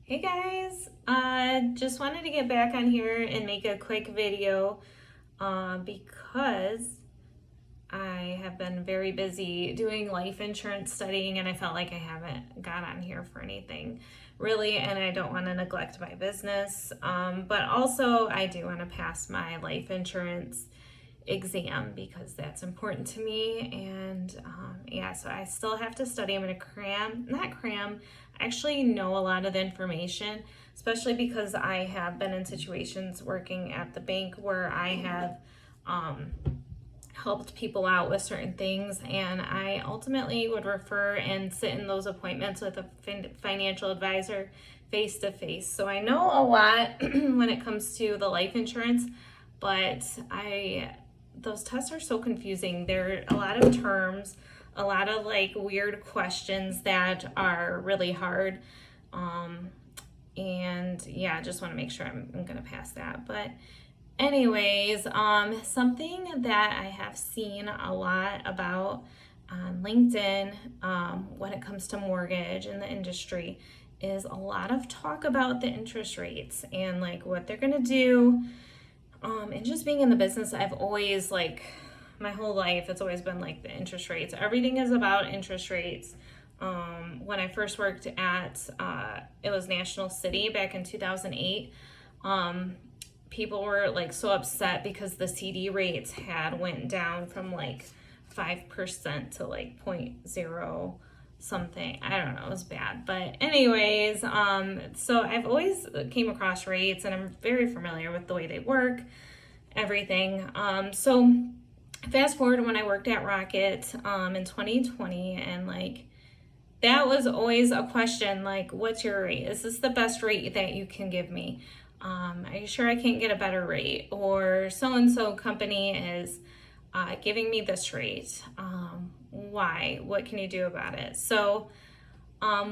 Hey guys, just wanted to get back on here and make a quick video because I have been very busy doing life insurance studying and I felt like I haven't got on here for anything really, and I don't want to neglect my business. But also, I do want to pass my life insurance exam because that's important to me. And yeah, so I still have to study. I'm going to not cram, actually know a lot of the information, especially because I have been in situations working at the bank where I have helped people out with certain things, and I ultimately would refer and sit in those appointments with a financial advisor face to face. So I know a lot when it comes to the life insurance, but those tests are so confusing. There are a lot of terms, a lot of like weird questions that are really hard. And yeah, I just want to make sure I'm going to pass that. But anyways, something that I have seen a lot about on LinkedIn when it comes to mortgage in the industry is a lot of talk about the interest rates and like what they're going to do. And just being in the business, I've always my whole life, it's always been like the interest rates. Everything is about interest rates. When I first worked at, it was National City back in 2008. People were like so upset because the CD rates had went down from like 5% to like 0.0 something. I don't know, it was bad. But anyways, so I've always came across rates and I'm very familiar with the way they work, everything. So fast forward when I worked at Rocket in 2020, and that was always a question, like, what's your rate? Is this the best rate that you can give me? Are you sure I can't get a better rate? Or so-and-so company is giving me this rate. Why? What can you do about it? So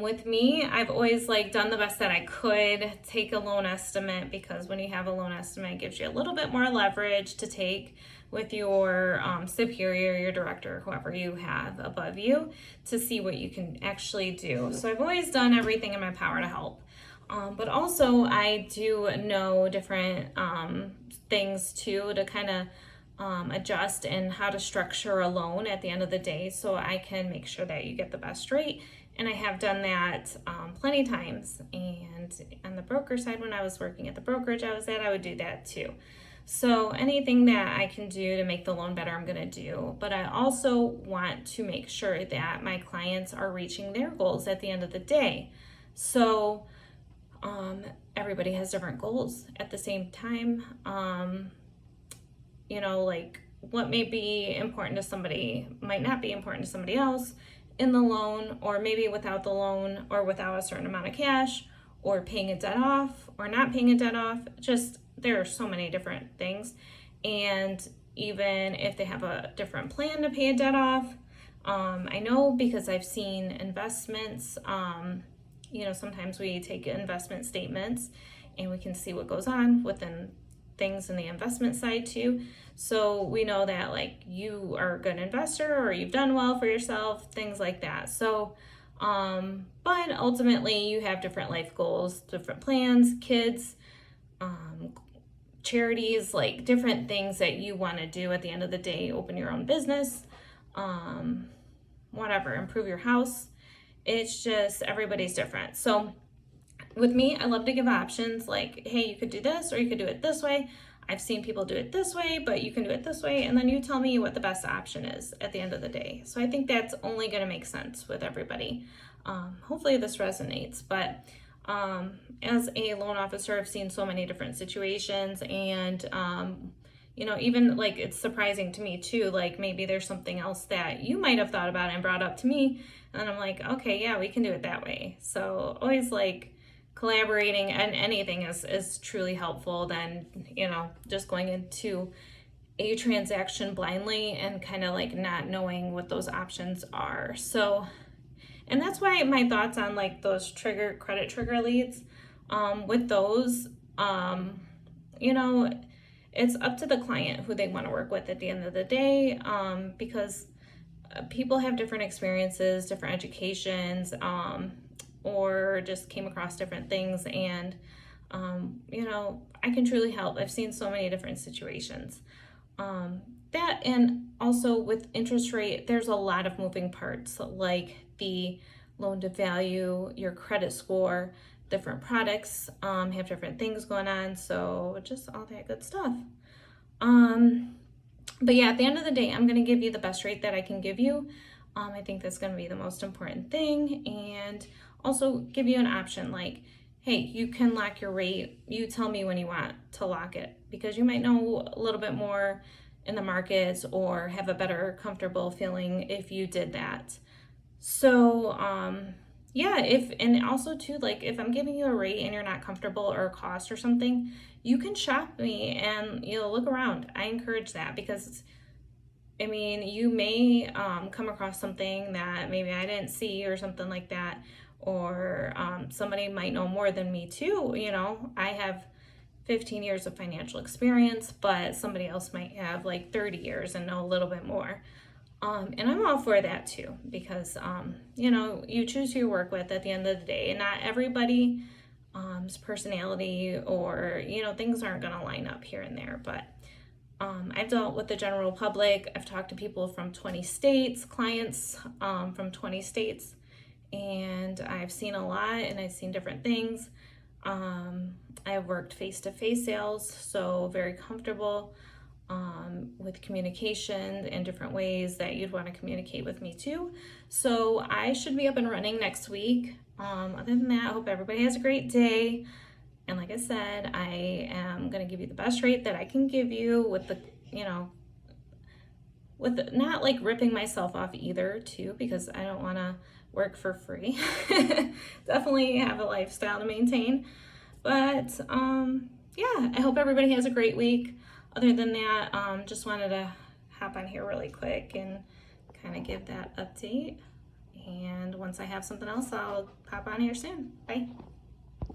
with me, I've always done the best that I could, take a loan estimate, because when you have a loan estimate, it gives you a little bit more leverage to take with your superior, your director, whoever you have above you, to see what you can actually do. So I've always done everything in my power to help. But also I do know different things too to kind of adjust and how to structure a loan at the end of the day so I can make sure that you get the best rate. And I have done that plenty of times. And on the broker side, when I was working at the brokerage I was at, I would do that too. So anything that I can do to make the loan better, I'm going to do. But I also want to make sure that my clients are reaching their goals at the end of the day. So everybody has different goals at the same time. What may be important to somebody might not be important to somebody else in the loan, or maybe without the loan, or without a certain amount of cash, or paying a debt off, or not paying a debt off. Just, there are so many different things. And even if they have a different plan to pay a debt off, I know because I've seen investments, sometimes we take investment statements and we can see what goes on within things in the investment side too. So we know that you are a good investor, or you've done well for yourself, things like that. So, but ultimately you have different life goals, different plans, kids, charities, different things that you want to do at the end of the day, open your own business, whatever, improve your house. It's just, everybody's different. So with me, I love to give options hey, you could do this or you could do it this way. I've seen people do it this way, but you can do it this way. And then you tell me what the best option is at the end of the day. So I think that's only going to make sense with everybody. Hopefully this resonates. But as a loan officer, I've seen so many different situations, and even it's surprising to me too, maybe there's something else that you might have thought about and brought up to me, and I'm like, okay, yeah, we can do it that way. So always collaborating, and anything is truly helpful than just going into a transaction blindly and kind of not knowing what those options are. So, and that's why my thoughts on those credit trigger leads, with those, it's up to the client who they want to work with at the end of the day, because people have different experiences, different educations, or just came across different things, and I can truly help. I've seen so many different situations. That, and also with interest rate, there's a lot of moving parts, like the loan to value, your credit score, different products have different things going on, so just all that good stuff. But yeah, at the end of the day, I'm going to give you the best rate that I can give you. I think that's going to be the most important thing, and also give you an option like, hey, you can lock your rate. You tell me when you want to lock it, because you might know a little bit more in the markets or have a better comfortable feeling if you did that. So yeah, and also too, like if I'm giving you a rate and you're not comfortable or a cost or something, you can shop me and look around. I encourage that, because you may come across something that maybe I didn't see or something like that, or somebody might know more than me too. I have 15 years of financial experience, but somebody else might have like 30 years and know a little bit more. And I'm all for that too, because, you choose who you work with at the end of the day, and not everybody's personality or, things aren't going to line up here and there. But I've dealt with the general public. I've talked to people from 20 states, clients from 20 states, and I've seen a lot, and I've seen different things. I've worked face-to-face sales, so very comfortable with communication and different ways that you'd want to communicate with me too. So I should be up and running next week. Other than that, I hope everybody has a great day. And like I said, I am going to give you the best rate that I can give you with not like ripping myself off either too, because I don't want to work for free. Definitely have a lifestyle to maintain. But yeah, I hope everybody has a great week. Other than that, just wanted to hop on here really quick and kind of give that update. And once I have something else, I'll pop on here soon. Bye.